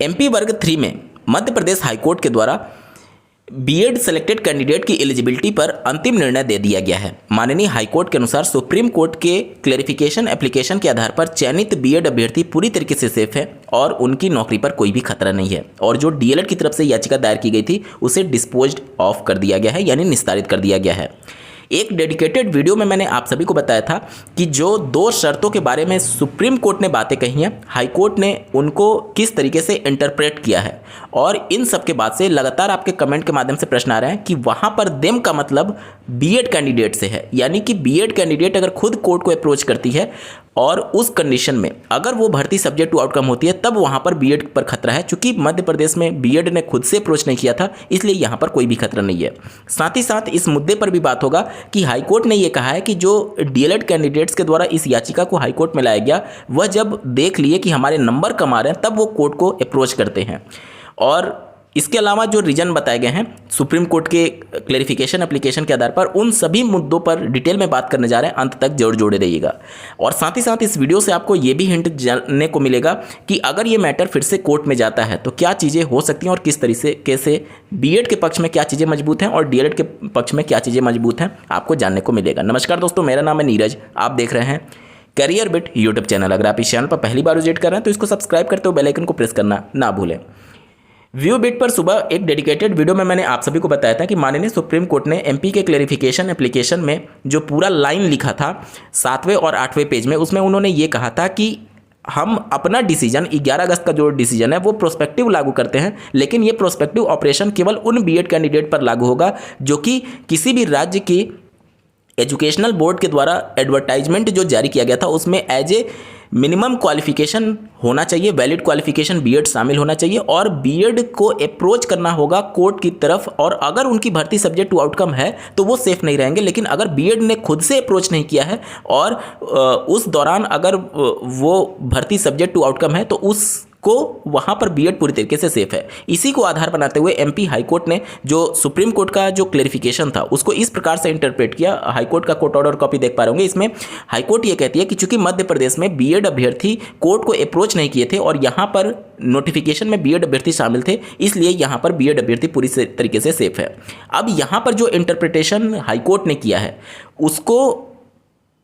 MP वर्ग 3 में Madhya Pradesh high court के द्वारा बीएड सेलेक्टेड कैंडिडेट की एलिजिबिलिटी पर अंतिम निर्णय दे दिया गया है। माननीय हाईकोर्ट के अनुसार सुप्रीम कोर्ट के क्लेरिफिकेशन एप्लीकेशन के आधार पर चयनित बीएड अभ्यर्थी पूरी तरीके से सेफ है और उनकी नौकरी पर कोई भी खतरा नहीं है और जो डीएलएड की तरफ से याचिका दायर की गई थी उसे डिस्पोज्ड ऑफ कर दिया गया है, यानी निस्तारित कर दिया गया है। एक डेडिकेटेड वीडियो में मैंने आप सभी को बताया था कि जो 2 शर्तों के बारे में सुप्रीम कोर्ट ने बातें कही हैं, हाई कोर्ट ने उनको किस तरीके से इंटरप्रेट किया है और इन सब के बाद से लगातार आपके कमेंट के माध्यम से प्रश्न आ रहे हैं कि वहाँ पर देम का मतलब बीएड कैंडिडेट से है, यानी कि बीएड कैंडिडेट अगर खुद कोर्ट को अप्रोच करती है और उस कंडीशन में अगर वो भर्ती सब्जेक्ट टू आउटकम होती है तब वहाँ पर बीएड पर खतरा है। चूंकि मध्य प्रदेश में बीएड ने खुद से अप्रोच नहीं किया था इसलिए यहाँ पर कोई भी खतरा नहीं है। साथ ही साथ इस मुद्दे पर भी बात होगा कि हाईकोर्ट ने ये कहा है कि जो डीएलएड कैंडिडेट्स के द्वारा इस याचिका को हाईकोर्ट में लाया गया वह जब देख लिए कि हमारे नंबर कम आ रहे हैं तब वो कोर्ट को अप्रोच करते हैं। और इसके अलावा जो रीजन बताए गए हैं सुप्रीम कोर्ट के क्लेरिफिकेशन एप्लीकेशन के आधार पर, उन सभी मुद्दों पर डिटेल में बात करने जा रहे हैं, अंत तक जरूर जोड़े रहिएगा। और साथ ही साथ इस वीडियो से आपको ये भी हिंट जानने को मिलेगा कि अगर ये मैटर फिर से कोर्ट में जाता है तो क्या चीज़ें हो सकती हैं और किस तरीके से बीएड के पक्ष में क्या चीज़ें मजबूत हैं और डीएलएड के पक्ष में क्या चीज़ें मजबूत हैं, आपको जानने को मिलेगा। नमस्कार दोस्तों, मेरा नाम है नीरज, आप देख रहे हैं करियर बिट यूट्यूब चैनल। अगर आप इस चैनल पर पहली बार विजिट कर रहे हैं तो इसको सब्सक्राइब करते हुए बेल आइकन को प्रेस करना ना भूलें। व्यू बिट पर सुबह एक डेडिकेटेड वीडियो में मैंने आप सभी को बताया था कि माननीय सुप्रीम कोर्ट ने एमपी के क्लेरिफिकेशन एप्लीकेशन में जो पूरा लाइन लिखा था 7वें और 8वें पेज में, उसमें उन्होंने ये कहा था कि हम अपना डिसीजन 11 अगस्त का जो डिसीजन है वो प्रोस्पेक्टिव लागू करते हैं, लेकिन ये प्रोस्पेक्टिव ऑपरेशन केवल उन बीएड कैंडिडेट पर लागू होगा जो कि किसी भी राज्य की एजुकेशनल बोर्ड के द्वारा एडवर्टाइजमेंट जो जारी किया गया था उसमें एज ए मिनिमम क्वालिफिकेशन होना चाहिए, वैलिड क्वालिफिकेशन बीएड शामिल होना चाहिए और बीएड को अप्रोच करना होगा कोर्ट की तरफ। और अगर उनकी भर्ती सब्जेक्ट टू आउटकम है तो वो सेफ नहीं रहेंगे, लेकिन अगर बीएड ने खुद से अप्रोच नहीं किया है और उस दौरान अगर वो भर्ती सब्जेक्ट टू आउटकम है तो उस को वहाँ पर बीएड पूरी तरीके से सेफ है। इसी को आधार बनाते हुए एमपी हाईकोर्ट ने जो सुप्रीम कोर्ट का जो क्लेरिफिकेशन था उसको इस प्रकार से इंटरप्रेट किया। हाईकोर्ट का कोर्ट ऑर्डर कॉपी देख पा रहे होंगे, इसमें हाईकोर्ट ये कहती है कि चूंकि मध्य प्रदेश में बीएड अभ्यर्थी कोर्ट को अप्रोच नहीं किए थे और यहाँ पर नोटिफिकेशन में बीएड अभ्यर्थी शामिल थे, इसलिए यहाँ पर बीएड अभ्यर्थी पूरी तरीके से सेफ है। अब यहाँ पर जो इंटरप्रिटेशन हाईकोर्ट ने किया है उसको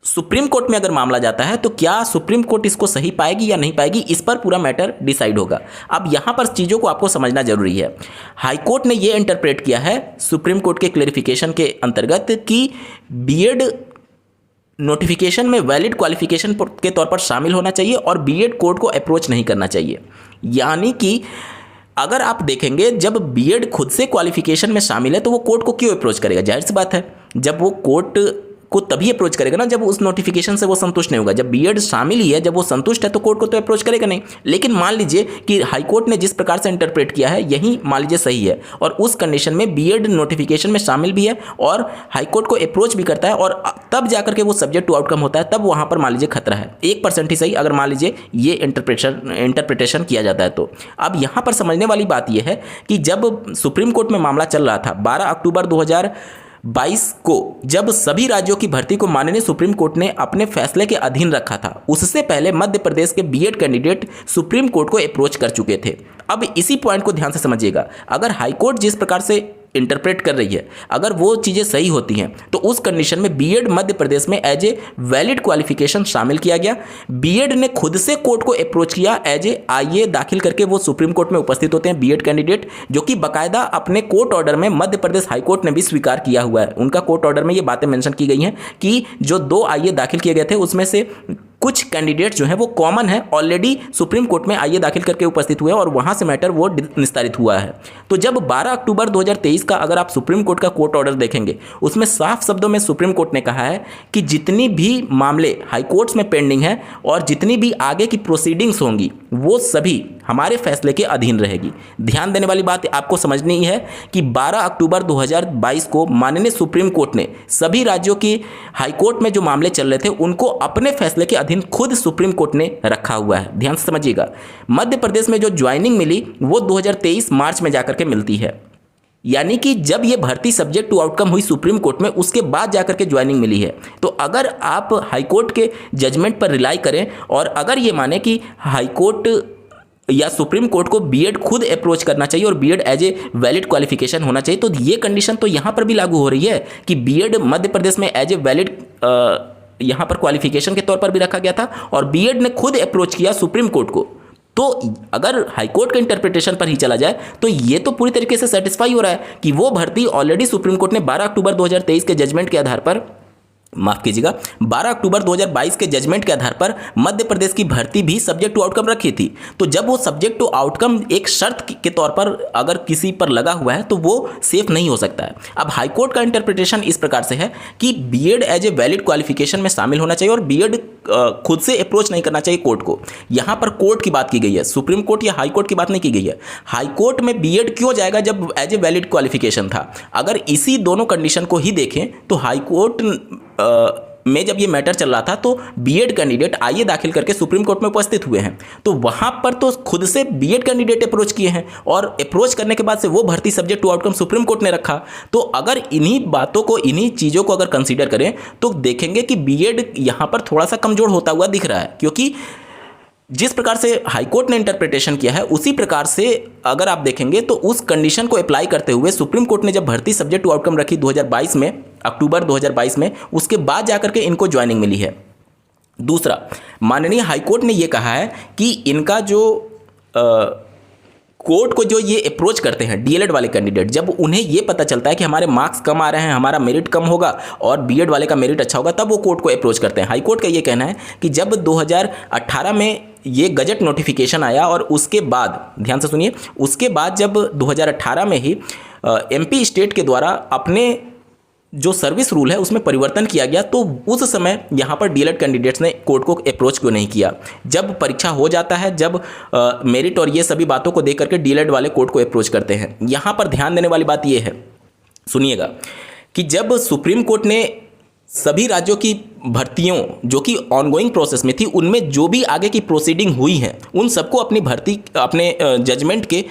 सुप्रीम कोर्ट में अगर मामला जाता है तो क्या सुप्रीम कोर्ट इसको सही पाएगी या नहीं पाएगी, इस पर पूरा मैटर डिसाइड होगा। अब यहाँ पर चीज़ों को आपको समझना जरूरी है। हाई कोर्ट ने ये इंटरप्रेट किया है सुप्रीम कोर्ट के क्लेरिफिकेशन के अंतर्गत कि बीएड नोटिफिकेशन में वैलिड क्वालिफिकेशन के तौर पर शामिल होना चाहिए और बीएड कोर्ट को अप्रोच नहीं करना चाहिए। यानी कि अगर आप देखेंगे जब बीएड खुद से क्वालिफिकेशन में शामिल है तो वो कोर्ट को क्यों अप्रोच करेगा, जाहिर सी बात है जब वो कोर्ट को तभी अप्रोच करेगा ना जब उस नोटिफिकेशन से वो संतुष्ट नहीं होगा। जब बीएड शामिल ही है, जब वो संतुष्ट है तो कोर्ट को तो अप्रोच करेगा नहीं। लेकिन मान लीजिए कि हाईकोर्ट ने जिस प्रकार से इंटरप्रेट किया है यही मान लीजिए सही है और उस कंडीशन में बीएड नोटिफिकेशन में शामिल भी है और हाईकोर्ट को अप्रोच भी करता है और तब जाकर के वो सब्जेक्ट टू आउटकम होता है, तब वहाँ पर मान लीजिए खतरा है 1% ही सही, अगर मान लीजिए ये इंटरप्रिटेशन किया जाता है तो। अब यहाँ पर समझने वाली बात यह है कि जब सुप्रीम कोर्ट में मामला चल रहा था 12 अक्टूबर 2022 को, जब सभी राज्यों की भर्ती को माननीय सुप्रीम कोर्ट ने अपने फैसले के अधीन रखा था, उससे पहले मध्य प्रदेश के बीएड कैंडिडेट सुप्रीम कोर्ट को अप्रोच कर चुके थे। अब इसी पॉइंट को ध्यान से समझिएगा, अगर हाईकोर्ट जिस प्रकार से इंटरप्रेट कर रही है अगर वो चीज़ें सही होती हैं तो उस कंडीशन में बीएड मध्य प्रदेश में एज ए वैलिड क्वालिफिकेशन शामिल किया गया। बीएड ने खुद से कोर्ट को अप्रोच किया, एज ए आईए दाखिल करके वो सुप्रीम कोर्ट में उपस्थित होते हैं बीएड कैंडिडेट, जो कि बाकायदा अपने कोर्ट ऑर्डर में मध्य प्रदेश हाईकोर्ट ने भी स्वीकार किया हुआ है। उनका कोर्ट ऑर्डर में ये बातें मेंशन की गई हैं कि जो 2 आईए दाखिल किए गए थे उसमें से कुछ कैंडिडेट जो है वो कॉमन है, ऑलरेडी सुप्रीम कोर्ट में आईए दाखिल करके उपस्थित हुए और वहां से मैटर वो निस्तारित हुआ है। तो जब 12 अक्टूबर 2023 का अगर आप सुप्रीम कोर्ट का कोर्ट ऑर्डर देखेंगे उसमें साफ शब्दों में सुप्रीम कोर्ट ने कहा है कि जितनी भी मामले हाई कोर्ट्स में पेंडिंग है और जितनी भी आगे की प्रोसीडिंग्स होंगी वो सभी हमारे फैसले के अधीन रहेगी। ध्यान देने वाली बात आपको समझनी है कि 12 अक्टूबर 2022 को माननीय सुप्रीम कोर्ट ने सभी राज्यों की हाई कोर्ट में जो मामले चल रहे थे उनको अपने फैसले के अधीन खुद सुप्रीम कोर्ट ने रखा हुआ है। ध्यान से समझिएगा, मध्य प्रदेश में जो ज्वाइनिंग मिली वो 2023 मार्च में जाकर के मिलती है, यानी कि जब ये भर्ती सब्जेक्ट टू आउटकम हुई सुप्रीम कोर्ट में उसके बाद जाकर के ज्वाइनिंग मिली है। तो अगर आप हाई कोर्ट के जजमेंट पर रिलाई करें और अगर ये माने कि हाई कोर्ट या सुप्रीम कोर्ट को बीएड खुद अप्रोच करना चाहिए और BEd as a valid qualification होना चाहिए। तो ये कंडीशन तो यहाँ पर भी लागू हो रही है कि बीएड मध्य प्रदेश में एज ए वैलिड यहाँ पर क्वालिफिकेशन के तौर पर भी रखा गया था और बीएड ने खुद अप्रोच किया सुप्रीम कोर्ट को। तो अगर हाईकोर्ट के इंटरप्रिटेशन पर ही चला जाए तो ये तो पूरी तरीके से सेटिस्फाई हो रहा है कि वो भर्ती ऑलरेडी सुप्रीम कोर्ट ने 12 अक्टूबर 2023 के जजमेंट के आधार पर, माफ कीजिएगा, 12 अक्टूबर 2022 के जजमेंट के आधार पर मध्य प्रदेश की भर्ती भी सब्जेक्ट टू आउटकम रखी थी। तो जब वो सब्जेक्ट टू आउटकम एक शर्त के तौर पर अगर किसी पर लगा हुआ है तो वो सेफ नहीं हो सकता है। अब हाईकोर्ट का इंटरप्रिटेशन इस प्रकार से है कि BEd as a valid qualification में शामिल होना चाहिए और बीएड खुद से अप्रोच नहीं करना चाहिए कोर्ट को। यहां पर कोर्ट की बात की गई है, सुप्रीम कोर्ट या हाई कोर्ट की बात नहीं की गई है। हाई कोर्ट में बीएड क्यों जाएगा जब एज ए वैलिड क्वालिफिकेशन था? अगर इसी दोनों कंडीशन को ही देखें तो हाई कोर्ट में जब ये मैटर चल रहा था तो बीएड कैंडिडेट आईए दाखिल करके सुप्रीम कोर्ट में उपस्थित हुए हैं, तो वहां पर तो खुद से बीएड कैंडिडेट अप्रोच किए हैं और अप्रोच करने के बाद से वो भर्ती subject to outcome supreme court ने रखा। तो अगर इन्हीं बातों को, इन्हीं चीज़ों को अगर कंसीडर करें तो देखेंगे कि बीएड यहां पर थोड़ा सा कमजोर होता हुआ दिख रहा है, क्योंकि जिस प्रकार से हाईकोर्ट ने इंटरप्रिटेशन किया है उसी प्रकार से अगर आप देखेंगे तो उस कंडीशन को अप्लाई करते हुए सुप्रीम कोर्ट ने जब भर्ती सब्जेक्ट टू आउटकम रखी 2022 में, अक्टूबर 2022 में, उसके बाद जाकर के इनको ज्वाइनिंग मिली है। दूसरा, माननीय हाईकोर्ट ने यह कहा है कि इनका जो कोर्ट को जो ये अप्रोच करते हैं डीएलएड वाले कैंडिडेट, जब उन्हें ये पता चलता है कि हमारे मार्क्स कम आ रहे हैं, हमारा मेरिट कम होगा और बीएड वाले का मेरिट अच्छा होगा, तब वो कोर्ट को अप्रोच करते हैं। हाईकोर्ट का ये कहना है कि जब 2018 में ये गजट नोटिफिकेशन आया और उसके बाद, ध्यान से सुनिए, उसके बाद जब 2018 में ही एमपी स्टेट के द्वारा अपने जो सर्विस रूल है उसमें परिवर्तन किया गया, तो उस समय यहाँ पर डीएलएड कैंडिडेट्स ने कोर्ट को अप्रोच क्यों नहीं किया? जब परीक्षा हो जाता है, जब मेरिट और ये सभी बातों को देख करके डीएलएड वाले कोर्ट को अप्रोच करते हैं। यहाँ पर ध्यान देने वाली बात ये है, सुनिएगा, कि जब सुप्रीम कोर्ट ने सभी राज्यों की भर्तियों जो कि ऑनगोइंग प्रोसेस में थी, उनमें जो भी आगे की प्रोसीडिंग हुई है उन सबको अपनी भर्ती, अपने जजमेंट के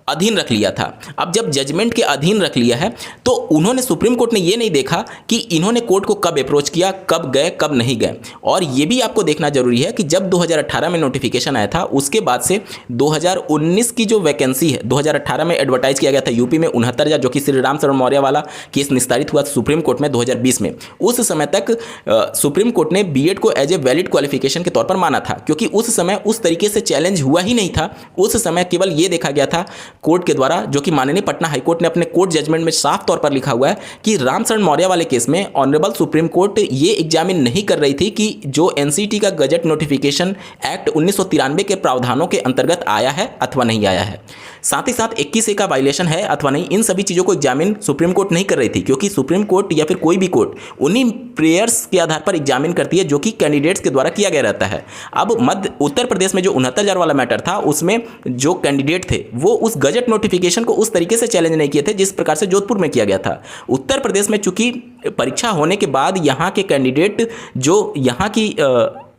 अधीन रख लिया था। अब जब जजमेंट के अधीन रख लिया है तो उन्होंने, सुप्रीम कोर्ट ने ये नहीं देखा कि इन्होंने कोर्ट को कब अप्रोच किया, कब गए, कब नहीं गए। और ये भी आपको देखना जरूरी है कि जब 2018 में नोटिफिकेशन आया था उसके बाद से 2019 की जो वैकेंसी है, 2018 में एडवर्टाइज किया गया था यूपी में 69,000, जो कि श्री राम शरण मौर्य वाला केस निस्तारित हुआ सुप्रीम कोर्ट में 2020 में। उस समय तक सुप्रीम कोर्ट ने बीएड को एज ए वैलिड क्वालिफिकेशन के तौर पर माना था, क्योंकि उस समय उस तरीके से चैलेंज हुआ ही नहीं था। उस समय केवल ये देखा गया था कोर्ट के द्वारा, जो कि माननीय पटना हाईकोर्ट ने अपने कोर्ट जजमेंट में साफ तौर पर लिखा हुआ है कि रामशरण मौर्य वाले केस में ऑनरेबल सुप्रीम कोर्ट ये एग्जामिन नहीं कर रही थी कि जो एनसीटी का गजट नोटिफिकेशन एक्ट 1993 के प्रावधानों के अंतर्गत आया है अथवा नहीं आया है, साथ ही साथ 21A का वायलेशन है अथवा नहीं, इन सभी चीज़ों को एग्जामिन सुप्रीम कोर्ट नहीं कर रही थी, क्योंकि सुप्रीम कोर्ट या फिर कोई भी कोर्ट उन्हीं प्रेयर्स के आधार पर एग्जामिन करती है जो कि कैंडिडेट्स के द्वारा किया गया रहता है। अब उत्तर प्रदेश में जो 69,000 वाला मैटर था उसमें जो कैंडिडेट थे वो उस गजट नोटिफिकेशन को उस तरीके से चैलेंज नहीं किए थे जिस प्रकार से जोधपुर में किया गया था। उत्तर प्रदेश में चूंकि परीक्षा होने के बाद यहाँ के कैंडिडेट, जो यहाँ की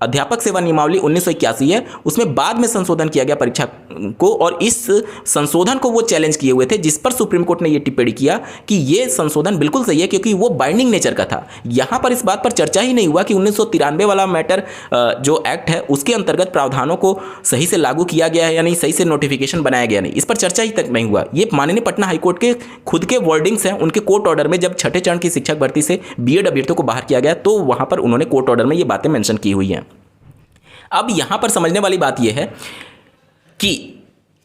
अध्यापक सेवा नियमावली 1981 है, उसमें बाद में संशोधन किया गया परीक्षा को, और इस संशोधन को वो चैलेंज किए हुए थे, जिस पर सुप्रीम कोर्ट ने ये टिप्पणी किया कि ये संशोधन बिल्कुल सही है क्योंकि वो बाइंडिंग नेचर का था। यहाँ पर इस बात पर चर्चा ही नहीं हुआ कि 1993 वाला मैटर जो एक्ट है उसके अंतर्गत प्रावधानों को सही से लागू किया गया है या नहीं, सही से नोटिफिकेशन बनाया गया नहीं, इस पर चर्चा ही तक नहीं हुआ। ये माननीय पटना हाईकोर्ट के खुद के वर्डिंग्स हैं, उनके कोर्ट ऑर्डर में जब छठे चरण की शिक्षक भर्ती से बीएड अभ्यर्थियों को बाहर किया गया तो वहाँ पर उन्होंने कोर्ट ऑर्डर में ये बातें मेंशन की हुई हैं। अब यहां पर समझने वाली बात यह है कि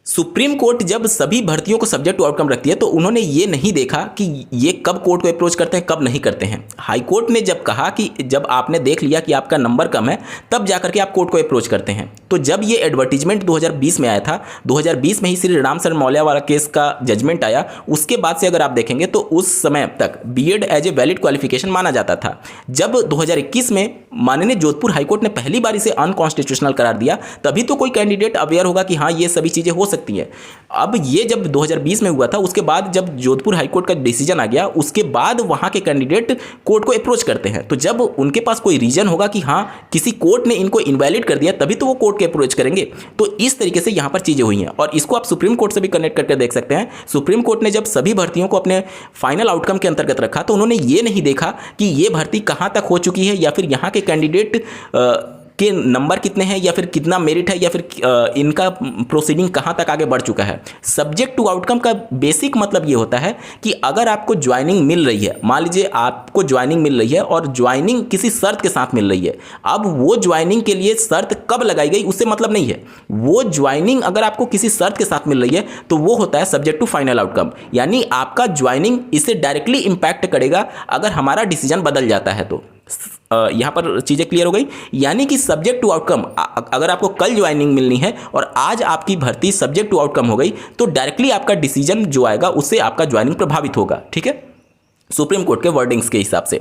सुप्रीम कोर्ट जब सभी भर्तियों को सब्जेक्ट टू आउटकम रखती है तो उन्होंने ये नहीं देखा कि ये कब कोर्ट को अप्रोच करते हैं, कब नहीं करते हैं। हाई कोर्ट ने जब कहा कि जब आपने देख लिया कि आपका नंबर कम है तब जाकर के आप कोर्ट को अप्रोच करते हैं। तो जब ये एडवर्टीजमेंट 2020 में आया था, 2020 में ही श्री राम शरण मौर्य वाला केस का जजमेंट आया, उसके बाद से अगर आप देखेंगे तो उस समय तक BEd as a valid qualification माना जाता था। जब 2021 में माननीय जोधपुर हाईकोर्ट ने पहली बार इसे अनकॉन्स्टिट्यूशनल करार दिया, तभी तो कोई कैंडिडेट अवेयर होगा कि हाँ ये सभी चीज़ें हो सकती है। अब ये जब 2020 में हुआ था, उसके बाद जब जोधपुर हाईकोर्ट का डिसीजन आ गया, उसके बाद वहां के कैंडिडेट कोर्ट को अप्रोच करते हैं। तो जब उनके पास कोई रीजन होगा कि हाँ किसी कोर्ट ने इनको इनवैलिड कर दिया, तभी तो वो कोर्ट के अप्रोच करेंगे। तो इस तरीके से यहां पर चीजें हुई हैं और इसको आप सुप्रीम कोर्ट से भी कनेक्ट करके देख सकते हैं। सुप्रीम कोर्ट ने जब सभी भर्तियों को अपने फाइनल आउटकम के अंतर्गत रखा तो उन्होंने ये नहीं देखा कि ये भर्ती कहां तक हो चुकी है या फिर यहाँ के कैंडिडेट कि नंबर कितने हैं या फिर कितना मेरिट है या फिर इनका प्रोसीडिंग कहाँ तक आगे बढ़ चुका है। सब्जेक्ट टू आउटकम का बेसिक मतलब ये होता है कि अगर आपको ज्वाइनिंग मिल रही है, मान लीजिए आपको ज्वाइनिंग मिल रही है और ज्वाइनिंग किसी शर्त के साथ मिल रही है, अब वो ज्वाइनिंग के लिए शर्त कब लगाई गई उससे मतलब नहीं है। वो ज्वाइनिंग अगर आपको किसी शर्त के साथ मिल रही है तो वो होता है सब्जेक्ट टू फाइनल आउटकम, यानी आपका ज्वाइनिंग इससे डायरेक्टली इंपैक्ट करेगा अगर हमारा डिसीजन बदल जाता है तो। यहां पर चीजें क्लियर हो गई। यानी कि सब्जेक्ट टू आउटकम, अगर आपको कल ज्वाइनिंग मिलनी है और आज आपकी भर्ती सब्जेक्ट टू आउटकम हो गई तो डायरेक्टली आपका डिसीजन जो आएगा उससे आपका ज्वाइनिंग प्रभावित होगा, ठीक है, सुप्रीम कोर्ट के वर्डिंग्स के हिसाब से।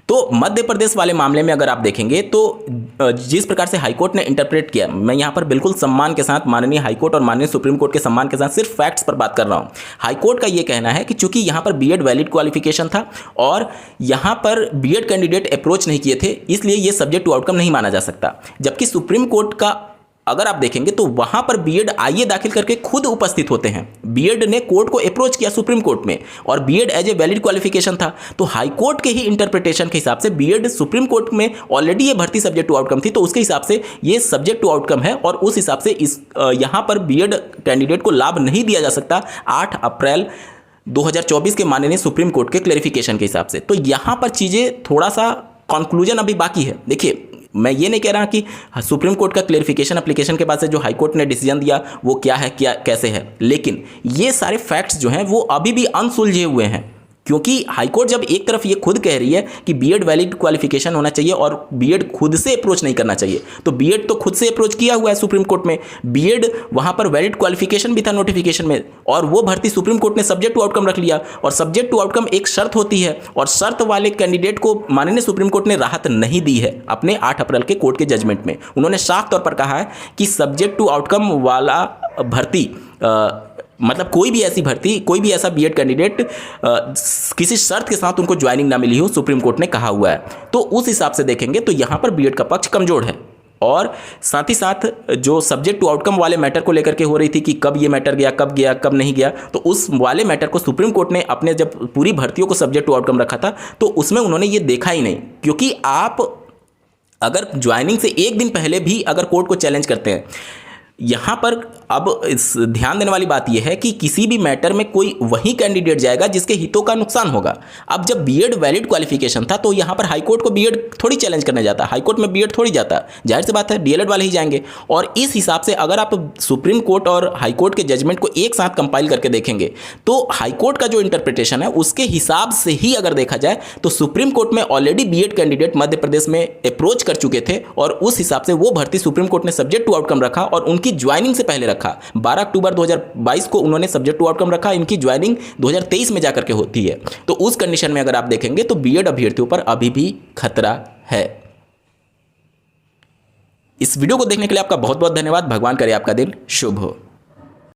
तो मध्य प्रदेश वाले मामले में अगर आप देखेंगे तो जिस प्रकार से हाईकोर्ट ने इंटरप्रेट किया, मैं यहां पर बिल्कुल सम्मान के साथ माननीय हाईकोर्ट और माननीय सुप्रीम कोर्ट के सम्मान के साथ सिर्फ फैक्ट्स पर बात कर रहा हूं। हाईकोर्ट का यह कहना है कि चूंकि यहां पर बीएड वैलिड क्वालिफिकेशन था और यहां पर बीएड कैंडिडेट अप्रोच नहीं किए थे, इसलिए यह सब्जेक्ट टू आउटकम नहीं माना जा सकता। जबकि सुप्रीम कोर्ट का अगर आप देखेंगे तो वहां पर बीएड आईए दाखिल करके खुद उपस्थित होते हैं। बीएड ने कोर्ट को अप्रोच किया सुप्रीम कोर्ट में और BEd as a valid qualification था। तो हाई कोर्ट के ही इंटरप्रिटेशन के हिसाब से बीएड सुप्रीम कोर्ट में ऑलरेडी ये भर्ती सब्जेक्ट टू आउटकम थी, तो उसके हिसाब से ये सब्जेक्ट टू आउटकम है और उस हिसाब से इस यहां पर बीएड कैंडिडेट को लाभ नहीं दिया जा सकता 8 अप्रैल 2024 के माननीय सुप्रीम कोर्ट के क्लैरिफिकेशन के हिसाब से। तो यहां पर चीजें थोड़ा सा कंक्लूजन अभी बाकी है। देखिए, मैं ये नहीं कह रहा कि सुप्रीम कोर्ट का क्लैरिफिकेशन एप्लीकेशन के बाद से जो हाई कोर्ट ने डिसीजन दिया वो क्या है, क्या कैसे है, लेकिन ये सारे फैक्ट्स जो हैं वो अभी भी अनसुलझे हुए हैं। क्योंकि हाईकोर्ट जब एक तरफ ये खुद कह रही है कि बीएड वैलिड क्वालिफिकेशन होना चाहिए और बीएड खुद से अप्रोच नहीं करना चाहिए, तो बीएड तो खुद से अप्रोच किया हुआ है सुप्रीम कोर्ट में, बीएड वहां पर वैलिड क्वालिफिकेशन भी था नोटिफिकेशन में और वो भर्ती सुप्रीम कोर्ट ने सब्जेक्ट टू आउटकम रख लिया। और सब्जेक्ट टू आउटकम एक शर्त होती है और शर्त वाले कैंडिडेट को माननीय सुप्रीम कोर्ट ने राहत नहीं दी है अपने 8 अप्रैल के कोर्ट के जजमेंट में। उन्होंने साफ तौर पर कहा है कि सब्जेक्ट टू आउटकम वाला भर्ती मतलब कोई भी ऐसी भर्ती, कोई भी ऐसा बीएड कैंडिडेट किसी शर्त के साथ उनको ज्वाइनिंग ना मिली हो, सुप्रीम कोर्ट ने कहा हुआ है। तो उस हिसाब से देखेंगे तो यहां पर बीएड का पक्ष कमजोर है। और साथ ही साथ जो सब्जेक्ट टू आउटकम वाले मैटर को लेकर के हो रही थी कि कब ये मैटर गया, कब नहीं गया, तो उस वाले मैटर को सुप्रीम कोर्ट ने अपने जब पूरी भर्तियों को सब्जेक्ट टू आउटकम रखा था तो उसमें उन्होंने ये देखा ही नहीं। क्योंकि आप अगर ज्वाइनिंग से एक दिन पहले भी अगर कोर्ट को चैलेंज करते हैं, यहाँ पर अब ध्यान देने वाली बात यह है कि किसी भी मैटर में कोई वही कैंडिडेट जाएगा जिसके हितों का नुकसान होगा। अब जब बीएड वैलिड क्वालिफिकेशन था तो यहाँ पर हाईकोर्ट को बीएड थोड़ी चैलेंज करने जाता, हाईकोर्ट में बीएड थोड़ी जाता, जाहिर सी बात है डीएलएड वाले ही जाएंगे। और इस हिसाब से अगर आप सुप्रीम कोर्ट और हाईकोर्ट के जजमेंट को एक साथ कंपाइल करके देखेंगे तो हाईकोर्ट का जो इंटरप्रिटेशन है उसके हिसाब से ही अगर देखा जाए तो सुप्रीम कोर्ट में already BEd candidate Madhya Pradesh में अप्रोच कर चुके थे और उस हिसाब से वो भर्ती सुप्रीम कोर्ट ने सब्जेक्ट टू आउटकम रखा और उनकी ज्वाइनिंग से पहले रखा। 12 अक्टूबर 2022 को उन्होंने सब्जेक्ट टू आउटकम रखा, इनकी ज्वाइनिंग 2023 में जाकर के होती है। तो उस कंडीशन में अगर आप देखेंगे तो बीएड अभ्यर्थियों पर अभी भी खतरा है। इस वीडियो को देखने के लिए आपका बहुत बहुत धन्यवाद। भगवान करे आपका दिन शुभ हो।